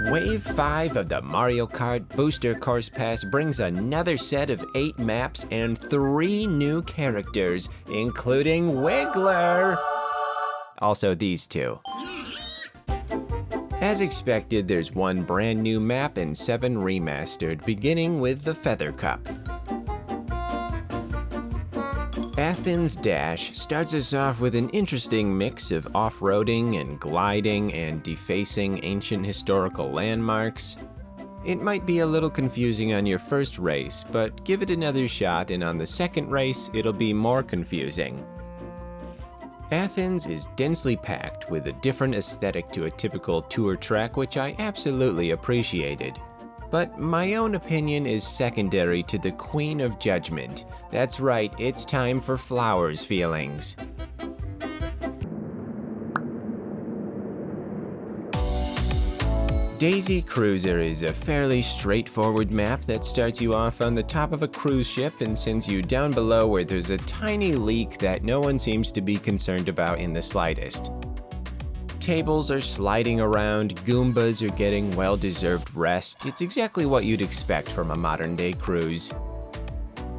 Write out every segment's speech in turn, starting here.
Wave 5 of the Mario Kart Booster Course Pass brings another set of 8 maps and 3 new characters, including Wiggler! Also these two. As expected, there's 1 brand new map and 7 remastered, beginning with the Feather Cup. Athens Dash starts us off with an interesting mix of off-roading and gliding and defacing ancient historical landmarks. It might be a little confusing on your first race, but give it another shot and on the second race it'll be more confusing. Athens is densely packed with a different aesthetic to a typical tour track, which I absolutely appreciated. But my own opinion is secondary to the Queen of Judgment. That's right, it's time for Flowers feelings. Daisy Cruiser is a fairly straightforward map that starts you off on the top of a cruise ship and sends you down below where there's a tiny leak that no one seems to be concerned about in the slightest. Tables are sliding around, Goombas are getting well-deserved rest. It's exactly what you'd expect from a modern-day cruise.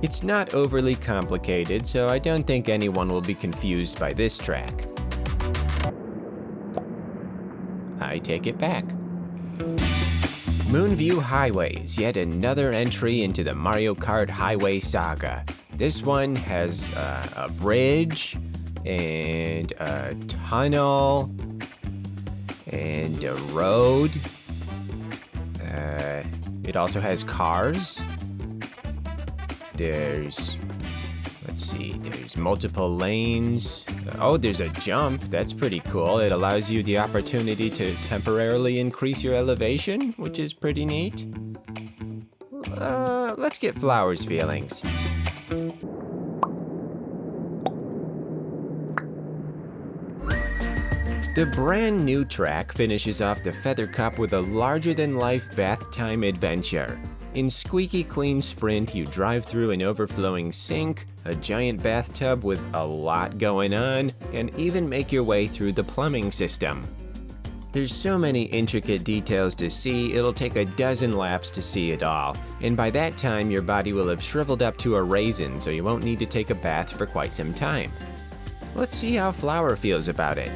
It's not overly complicated, so I don't think anyone will be confused by this track. I take it back. Moonview Highway is yet another entry into the Mario Kart Highway saga. This one has a bridge and a tunnel and a road. It also has cars. There's multiple lanes. Oh, there's a jump. That's pretty cool. It allows you the opportunity to temporarily increase your elevation, which is pretty neat. Let's get Flowers feelings. The brand new track finishes off the Feather Cup with a larger-than-life bath time adventure. In squeaky clean sprint, you drive through an overflowing sink, a giant bathtub with a lot going on, and even make your way through the plumbing system. There's so many intricate details to see, it'll take a dozen laps to see it all, and by that time your body will have shriveled up to a raisin, so you won't need to take a bath for quite some time. Let's see how Flower feels about it.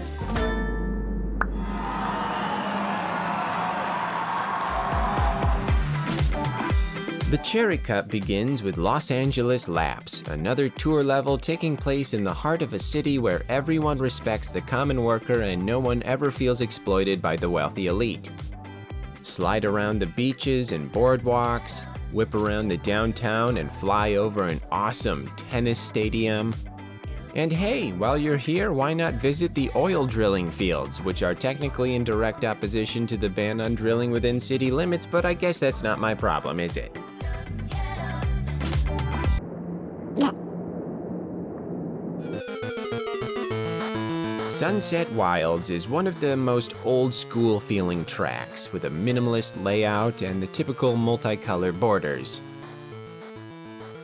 The Cherry Cup begins with Los Angeles Laps, another tour level taking place in the heart of a city where everyone respects the common worker and no one ever feels exploited by the wealthy elite. Slide around the beaches and boardwalks, whip around the downtown and fly over an awesome tennis stadium. And hey, while you're here, why not visit the oil drilling fields, which are technically in direct opposition to the ban on drilling within city limits, but I guess that's not my problem, is it? Sunset Wilds is one of the most old-school feeling tracks, with a minimalist layout and the typical multicolored borders.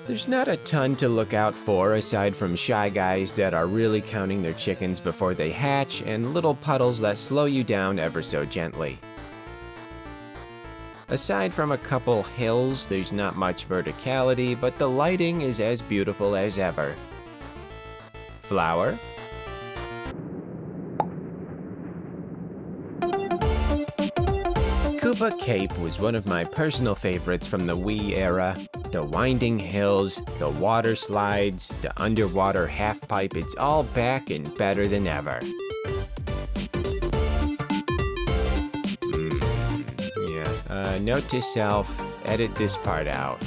There's not a ton to look out for aside from shy guys that are really counting their chickens before they hatch and little puddles that slow you down ever so gently. Aside from a couple hills, there's not much verticality, but the lighting is as beautiful as ever. Flower? Koopa Cape was one of my personal favorites from the Wii era. The winding hills, the water slides, the underwater half-pipe, it's all back and better than ever. Note to self, edit this part out.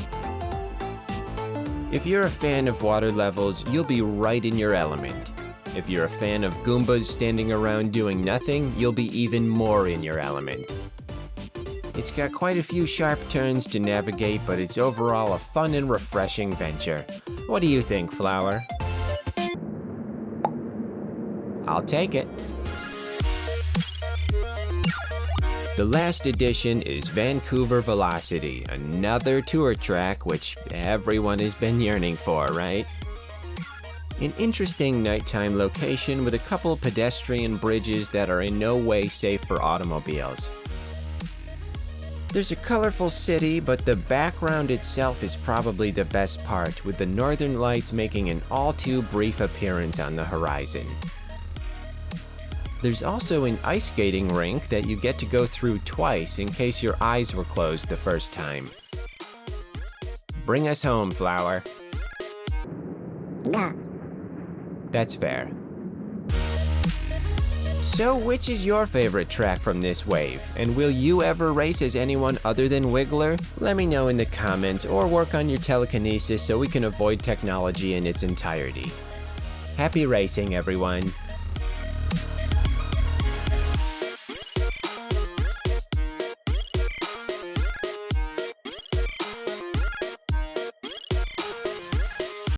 If you're a fan of water levels, you'll be right in your element. If you're a fan of Goombas standing around doing nothing, you'll be even more in your element. It's got quite a few sharp turns to navigate, but it's overall a fun and refreshing venture. What do you think, Flower? I'll take it. The last edition is Vancouver Velocity, another tour track which everyone has been yearning for, right? An interesting nighttime location with a couple pedestrian bridges that are in no way safe for automobiles. There's a colorful city, but the background itself is probably the best part, with the northern lights making an all too brief appearance on the horizon. There's also an ice skating rink that you get to go through twice in case your eyes were closed the first time. Bring us home, Flower. Nah. That's fair. So which is your favorite track from this wave? And will you ever race as anyone other than Wiggler? Let me know in the comments or work on your telekinesis so we can avoid technology in its entirety. Happy racing, everyone!